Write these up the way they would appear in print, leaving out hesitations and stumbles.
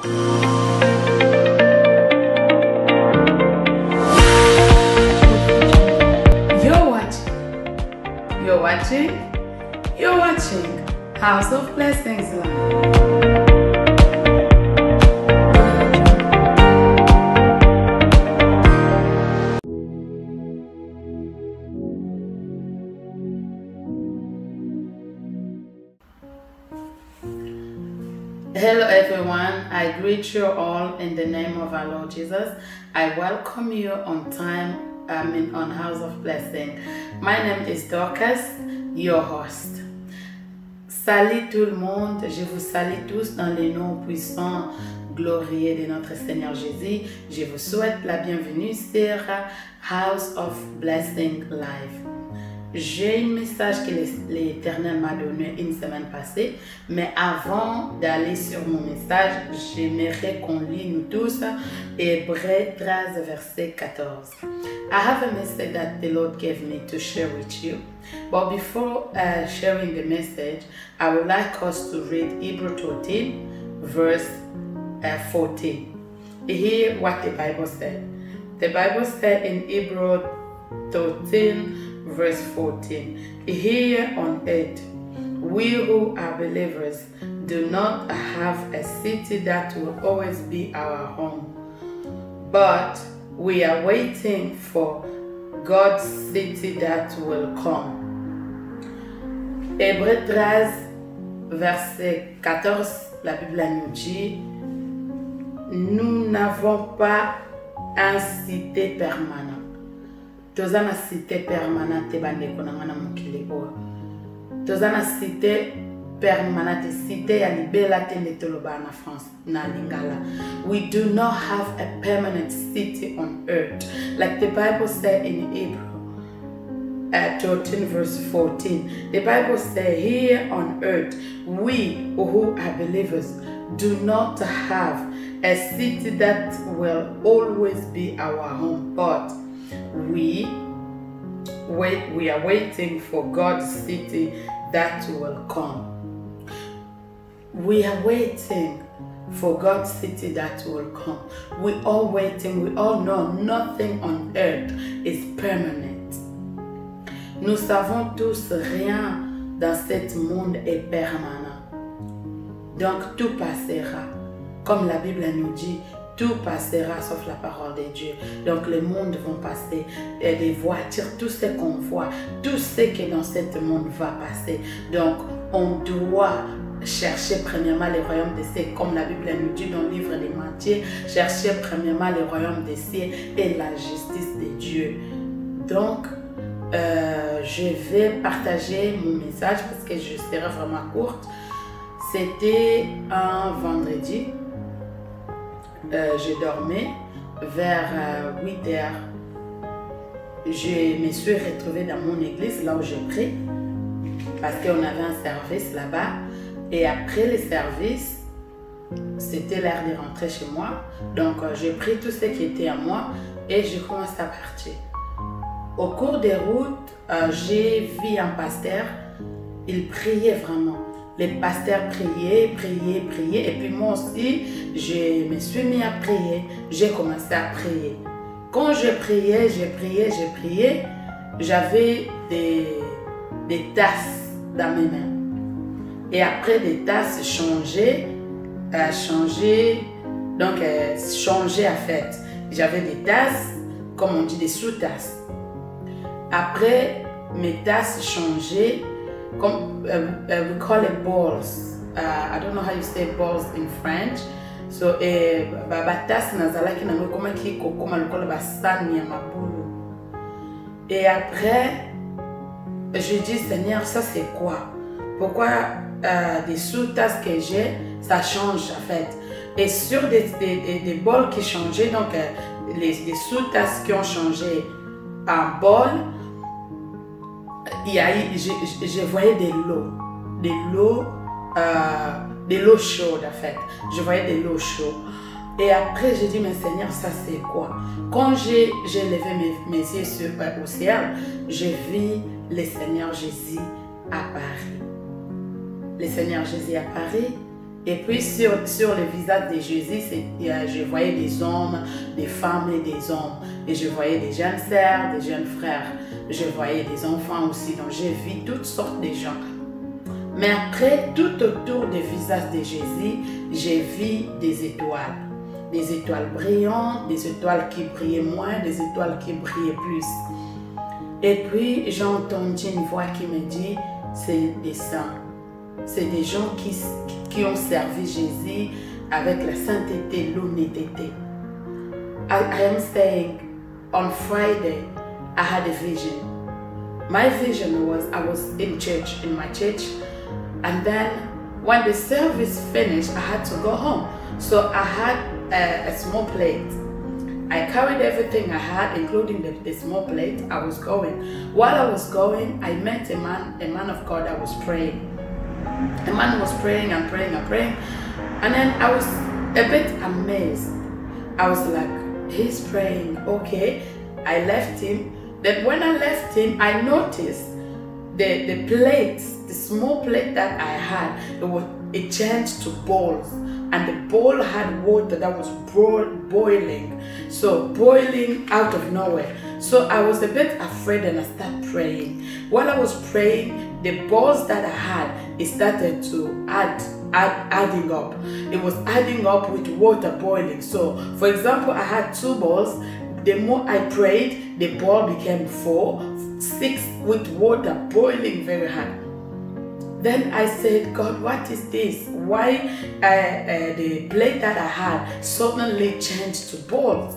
You're watching House of Blessings Live. Hello everyone, I greet you all in the name of our Lord Jesus. I welcome you on House of Blessing. My name is Dorcas, your host. Salut tout le monde, je vous salue tous dans le nom puissant, glorieux de notre Seigneur Jésus. Je vous souhaite la bienvenue sur House of Blessing Live. J'ai un message que l'Éternel m'a donné une semaine passée, mais avant d'aller sur mon message, j'aimerais qu'on lit nous tous Hébreux 13, verset 14. I have a message that the Lord gave me to share with you, but before sharing the message, I would like us to read Hebrews 13, verse 14. Hear what the Bible said. The Bible said in Hebrews 13, verse 14, here on earth, we who are believers do not have a city that will always be our home, but we are waiting for God's city that will come. Hébreux 13, verset 14, la Bible nous dit, nous n'avons pas une cité permanente. Tozana cité permanente bande konangana mukili o. Tozana cité permanente cité ya libela tende toloba na France na lingala. We do not have a permanent city on earth, like the Bible said in Hebrews 13 verse 14. The Bible says here on earth, we who are believers do not have a city that will always be our home, but we are waiting for God's city that will come. We are waiting for God's city that will come. We are waiting. We all know nothing on earth is permanent. Nous savons tous rien dans ce monde est permanent. Donc tout passera. Comme la Bible nous dit, tout passera sauf la parole de Dieu. Donc les mondes vont passer, et les voitures, tout ce qu'on voit, tout ce qui dans ce monde va passer. Donc on doit chercher premièrement le royaume des cieux, comme la Bible nous dit dans le livre de Matthieu, chercher premièrement le royaume des cieux et la justice de Dieu. Donc je vais partager mon message parce que je serai vraiment courte. C'était un vendredi. Je dormais vers 8 heures. Je me suis retrouvée dans mon église, là où je prie, parce qu'on avait un service là-bas. Et après le service, c'était l'heure de rentrer chez moi. Donc, j'ai pris tout ce qui était à moi et je commence à partir. Au cours des routes, j'ai vu un pasteur, il priait vraiment. Les pasteurs priaient, et puis moi aussi, je me suis mis à prier, j'ai commencé à prier. Quand je priais, j'avais des tasses dans mes mains. Et après, des tasses changeaient en fait. J'avais des tasses, comme on dit, des sous-tasses. Après, mes tasses changeaient. We call it balls. I don't know how you say balls in French. So, babatasi nazalaki nango koma ki kokoma lokola basani ya mabulu. Et après, je dis Seigneur, ça c'est quoi? Pourquoi des sous-tasses que j'ai, ça change en fait? Et sur des bols qui changeaient, donc les sous-tasses qui ont changé en bol, je voyais de l'eau chaude en fait. Je voyais de l'eau chaude. Et après, j'ai dit, mais Seigneur, ça c'est quoi? Quand j'ai levé mes yeux au ciel, j'ai vu le Seigneur Jésus à Paris. Le Seigneur Jésus à Paris, Et puis sur le visage de Jésus, je voyais des hommes, des femmes et des hommes. Et je voyais des jeunes sœurs, des jeunes frères. Je voyais des enfants aussi. Donc j'ai vu toutes sortes de gens. Mais après, tout autour du visage de Jésus, j'ai vu des étoiles. Des étoiles brillantes, des étoiles qui brillaient moins, des étoiles qui brillaient plus. Et puis j'ai entendu une voix qui me dit, c'est des saints. C'est des gens qui ont servi Jésus avec la sainteté, l'honnêteté. I am saying, on Friday, I had a vision. My vision was, I was in my church, and then when the service finished, I had to go home. So I had a small plate. I carried everything I had, including the small plate. I was going. While I was going, I met a man of God that was praying. The man was praying and praying and praying, and then I was a bit amazed. I was like, he's praying, okay. I left him. Then when I left him, I noticed the plates, the small plate that I had, it changed to bowls, and the bowl had water that was boiling, so boiling out of nowhere. So I was a bit afraid, and I started praying. While I was praying, the balls that I had, it started to adding up. It was adding up with water boiling. So, for example, I had 2 balls. The more I prayed, the ball became 4, 6 with water boiling very hard. Then I said, God, what is this? Why the plate that I had suddenly changed to balls?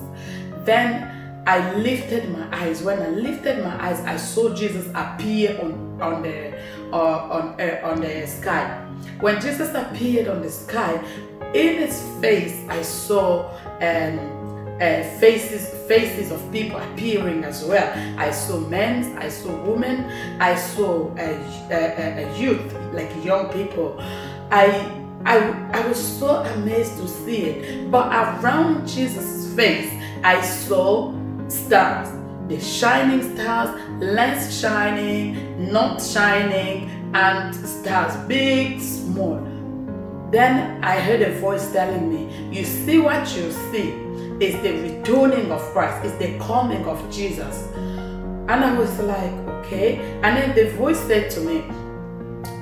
Then I lifted my eyes. When I lifted my eyes, I saw Jesus appear on the sky. When Jesus appeared on the sky, in his face, I saw faces of people appearing as well. I saw men, I saw women, I saw a youth, like young people. I was so amazed to see it. But around Jesus' face, I saw stars. The shining stars, less shining, not shining, and stars, big, small. Then I heard a voice telling me, you see what you see is the returning of Christ, is the coming of Jesus. And I was like, okay. And then the voice said to me,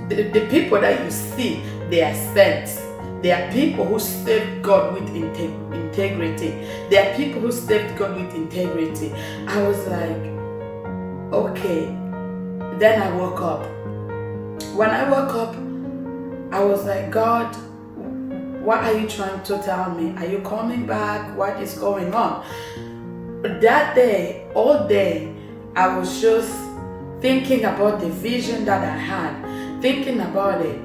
the people that you see, they are saints. They are people who serve God with integrity. They are people who served God with integrity. I was like, okay. Then I woke up. When I woke up, I was like, God, what are you trying to tell me? Are you coming back? What is going on? That day, all day, I was just thinking about the vision that I had, thinking about it.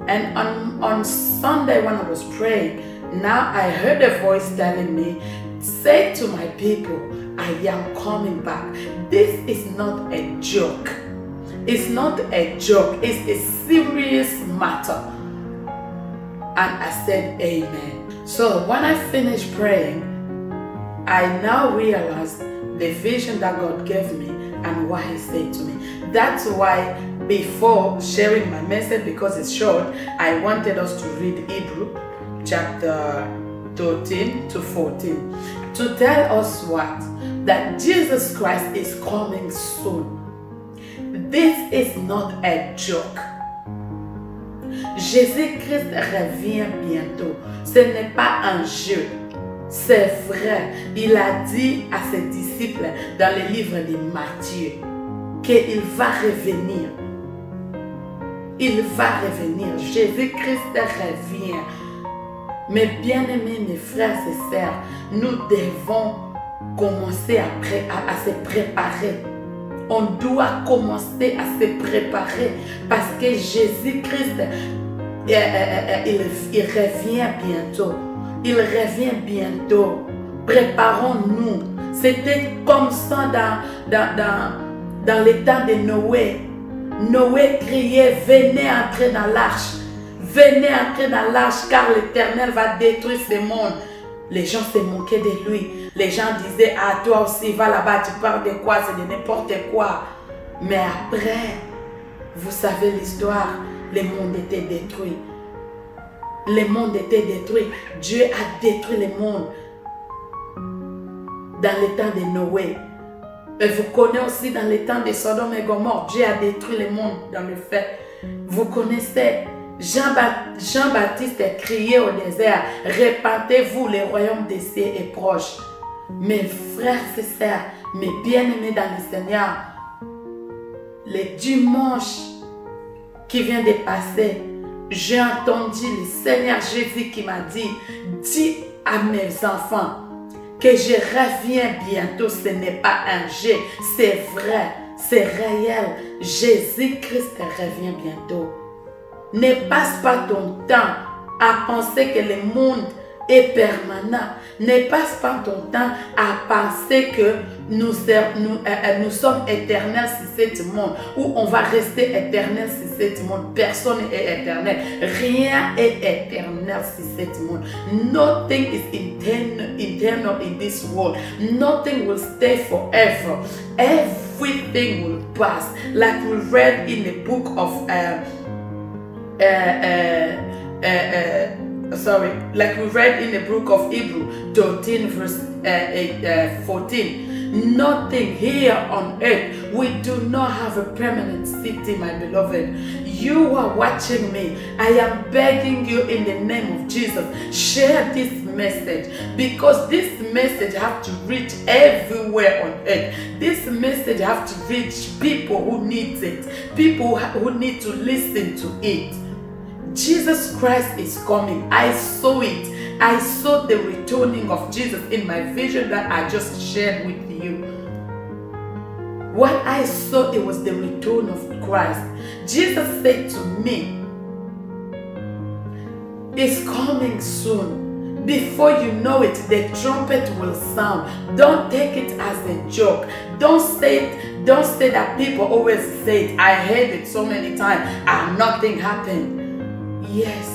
And on Sunday when I was praying, now I heard a voice telling me, say to my people, I am coming back. This is not a joke. It's not a joke. It's a serious matter. And I said, amen. So when I finished praying, I now realized the vision that God gave me and what he said to me. That's why before sharing my message, because it's short, I wanted us to read Hebrew chapter 13 to 14 to tell us what? That Jesus Christ is coming soon. This is not a joke. Jésus-Christ revient bientôt. Ce n'est pas un jeu. C'est vrai. Il a dit à ses disciples dans le livre de Matthieu qu'il va revenir. Il va revenir. Jésus-Christ revient. Mes bien-aimés, mes frères et sœurs, nous devons commencer à se préparer. On doit commencer à se préparer parce que Jésus-Christ, il revient bientôt. Il revient bientôt. Préparons-nous. C'était comme ça dans le temps de Noé. Noé criait, venez entrer dans l'arche. Venez entrer dans l'arche car l'Éternel va détruire ce monde. Les gens se moquaient de lui. Les gens disaient, ah toi aussi, va là-bas, tu parles de quoi? C'est de n'importe quoi. Mais après, vous savez l'histoire, le monde était détruit. le monde était détruit. Dieu a détruit le monde dans le temps de Noé. Et vous connaissez aussi dans le temps de Sodome et Gomorrhe, Dieu a détruit le monde dans le feu. Vous connaissez Jean-Baptiste a crié au désert, répandez-vous, le royaume des cieux est proche. Mes frères et sœurs, mes bien-aimés dans le Seigneur, le dimanche qui vient de passer, j'ai entendu le Seigneur Jésus qui m'a dit, dis à mes enfants que je reviens bientôt. Ce n'est pas un jeu, c'est vrai, c'est réel. Jésus-Christ revient bientôt. Ne passe pas ton temps à penser que le monde est permanent. Ne passe pas ton temps à penser que nous sommes éternels sur ce monde, ou on va rester éternel sur ce monde. Personne n'est éternel. Rien est éternel sur ce monde. Nothing is eternal in this world. Nothing will stay forever. Everything will pass. Like we read in the book of like we read in the book of Hebrews 13 verse 14. Nothing here on earth. We do not have a permanent city, my beloved. You are watching me. I am begging you in the name of Jesus, share this message, because this message have to reach everywhere on earth. This message have to reach people who need it, people who need to listen to it. Jesus Christ is coming. I saw it. I saw the returning of Jesus in my vision that I just shared with you. What I saw, it was the return of Christ. Jesus said to me, it's coming soon. Before you know it, the trumpet will sound. Don't take it as a joke. Don't say that people always say it. I heard it so many times and nothing happened. Yes,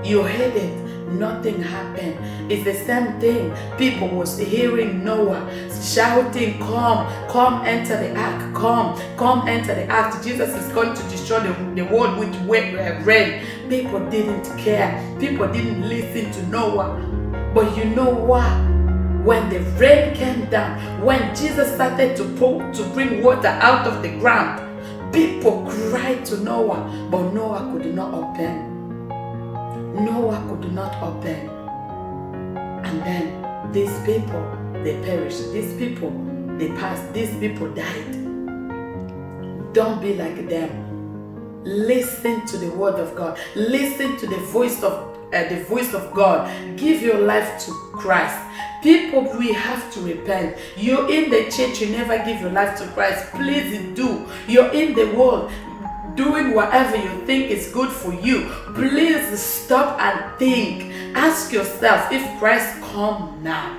you heard it. Nothing happened. It's the same thing. People was hearing Noah shouting, come enter the ark, come enter the ark. Jesus is going to destroy the world with rain. People didn't care. People didn't listen to Noah. But you know what? When the rain came down, when Jesus started to bring water out of the ground, people cried to Noah, but Noah could not open. Noah could not open. And then these people, they perished. These people, they passed. These people died. Don't be like them. Listen to the word of God. Listen to the voice of God. Give your life to Christ. People, we have to repent. You're in the church, you never give your life to Christ. Please do. You're in the world, doing whatever you think is good for you. Please stop and think. Ask yourself, if Christ come now,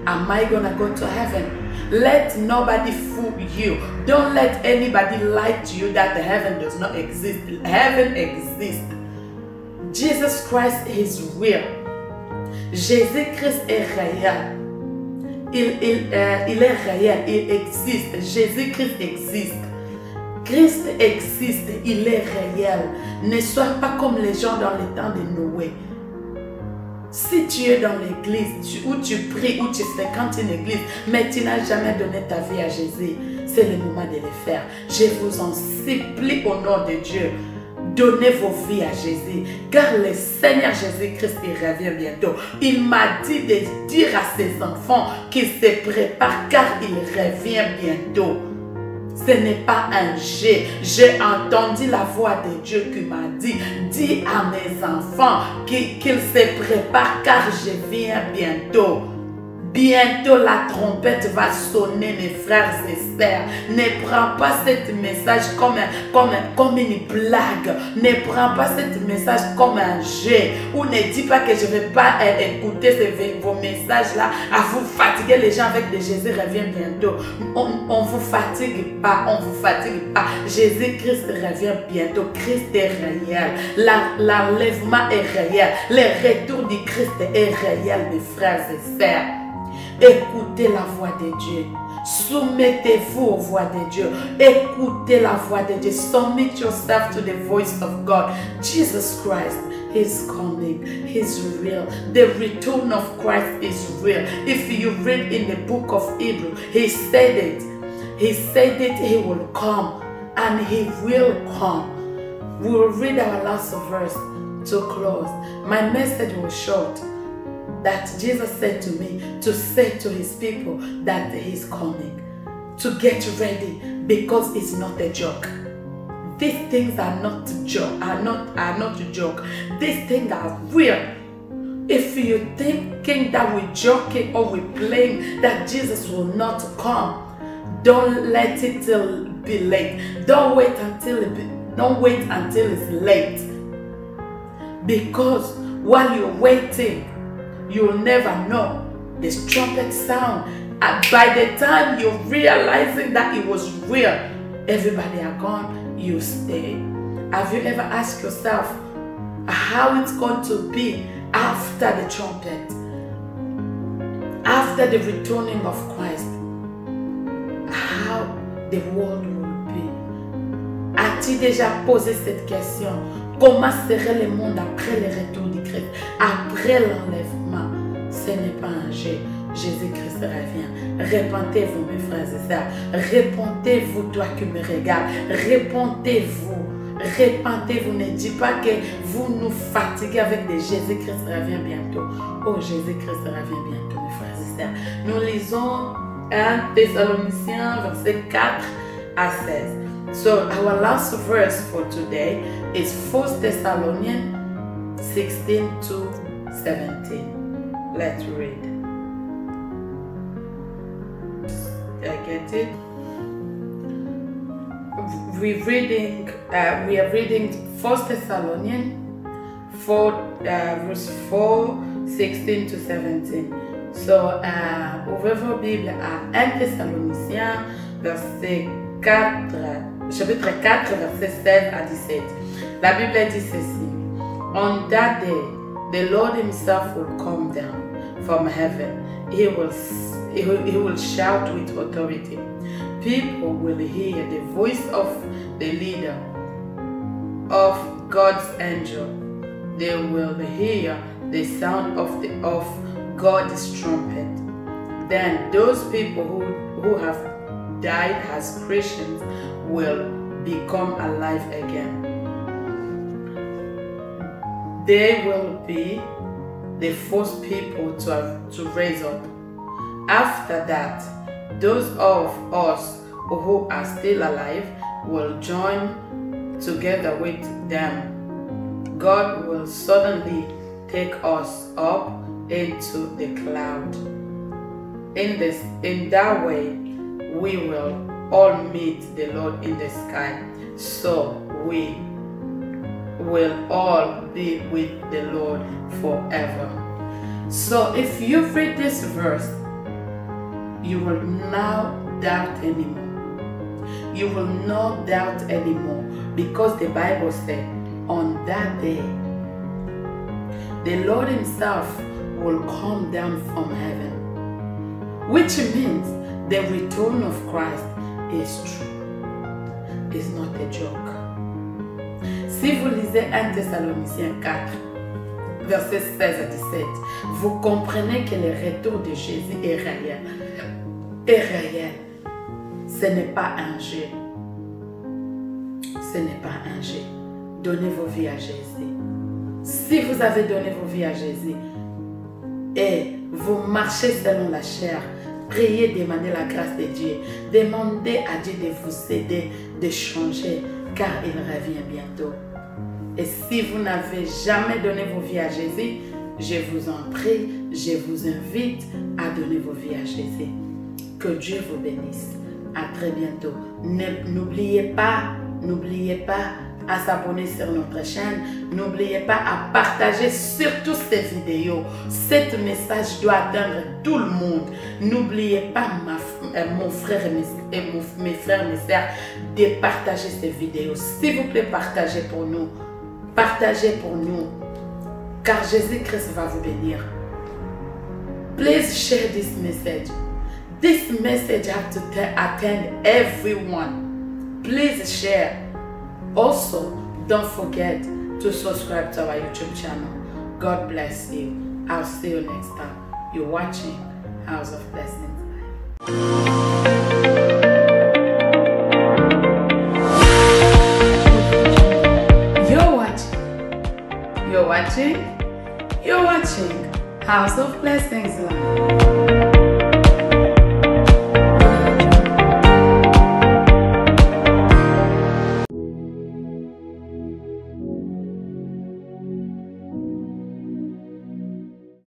am I gonna go to heaven? Let nobody fool you. Don't let anybody lie to you that the heaven does not exist. Heaven exists. Jesus Christ is real. Jésus-Christ est réel. Il est réel. Il existe. Jésus-Christ existe. Christ existe, il est réel. Ne sois pas comme les gens dans le temps de Noé. Si tu es dans l'église, où tu pries, où tu fréquentes une église, mais tu n'as jamais donné ta vie à Jésus, c'est le moment de le faire. Je vous en supplie au nom de Dieu. Donnez vos vies à Jésus, car le Seigneur Jésus-Christ, il revient bientôt. Il m'a dit de dire à ses enfants qu'ils se préparent, car il revient bientôt. Ce n'est pas un jeu. J'ai entendu la voix de Dieu qui m'a dit, dis à mes enfants qu'ils se préparent, car je viens bientôt. Bientôt la trompette va sonner, mes frères et sœurs. Ne prends pas ce message comme une blague. Ne prends pas ce message comme un jeu. Ou ne dis pas que je ne vais pas écouter vos messages-là à vous fatiguer les gens avec des Jésus revient bientôt. On ne vous fatigue pas, on ne vous fatigue pas. Jésus-Christ revient bientôt. Christ est réel. L'enlèvement est réel. Le retour du Christ est réel, mes frères et sœurs. Écoutez la voix de Dieu. Soumettez-vous aux voix de Dieu. Écoutez la voix de Dieu. Submit yourself to the voice of God. Jesus Christ He's coming. He's real. The return of Christ is real. If you read in the book of Hebrew, he said it. He said it, he will come, and he will come. We will read our last verse to close. My message was short. That Jesus said to me to say to his people that he's coming. To get ready, because it's not a joke. These things are not a joke. Are not a joke. These things are real. If you're thinking that we're joking or we're playing, that Jesus will not come, don't let it till be late. Don't wait until it's late. Because while you're waiting, you'll never know. This trumpet sound. And by the time you're realizing that it was real, everybody are gone, you stay. Have you ever asked yourself how it's going to be after the trumpet? After the returning of Christ? How the world will be? As-tu déjà posé cette question? Comment serait le monde après le retour du Christ? Après l'enlèvement? Ce n'est pas un jeu. Jésus-Christ revient. Répentez-vous, mes frères et sœurs. Répentez-vous, toi qui me regardes. Répentez-vous. Répentez-vous. Ne dites pas que vous nous fatiguez avec des Jésus-Christ revient bientôt. Oh, Jésus-Christ revient bientôt, mes frères et sœurs. Nous lisons 1 Thessaloniciens, verset 4 à 16. So, our last verse for today is 1 Thessalonians 16 to 17. Let's read. I get it. We are reading 1 Thessalonians 4, verse 4, 16 to 17. So, ouvrez vos Bibles à 1 Thessaloniciens, verset 4, chapitre 4, verset 16 à 17. La Bible dit ceci. On that day, the Lord himself will come down from heaven. He will shout with authority. People will hear the voice of the leader of God's angel. They will hear the sound of God's trumpet. Then those people who have died as Christians will become alive again. They will be the first people to raise up. After that, those of us who are still alive will join together with them. God will suddenly take us up into the cloud. In that way, we will all meet the Lord in the sky. So we will all be with the Lord forever. So if you read this verse, you will not doubt anymore. You will not doubt anymore, because the Bible said on that day the Lord himself will come down from heaven, which means the return of Christ is true. It's not a joke. Si vous lisez 1 Thessaloniciens 4, versets 16 à 17, vous comprenez que le retour de Jésus est réel. Est réel. Ce n'est pas un jeu. Ce n'est pas un jeu. Donnez vos vies à Jésus. Si vous avez donné vos vies à Jésus et vous marchez selon la chair, priez, demandez la grâce de Dieu. Demandez à Dieu de vous aider, de changer, car il revient bientôt. Et si vous n'avez jamais donné vos vies à Jésus, je vous en prie, je vous invite à donner vos vies à Jésus. Que Dieu vous bénisse. À très bientôt. N'oubliez pas à s'abonner sur notre chaîne. N'oubliez pas à partager surtout cette vidéo. Cet message doit atteindre tout le monde. N'oubliez pas, mon frère et mes frères et mes sœurs, de partager cette vidéo. S'il vous plaît, partagez pour nous. Partagez pour nous. Car Jésus-Christ va vous bénir. Please share this message. This message has to attend everyone. Please share. Also, don't forget to subscribe to our YouTube channel. God bless you. I'll see you next time. You're watching House of Blessings. You're watching House of Blessings Live.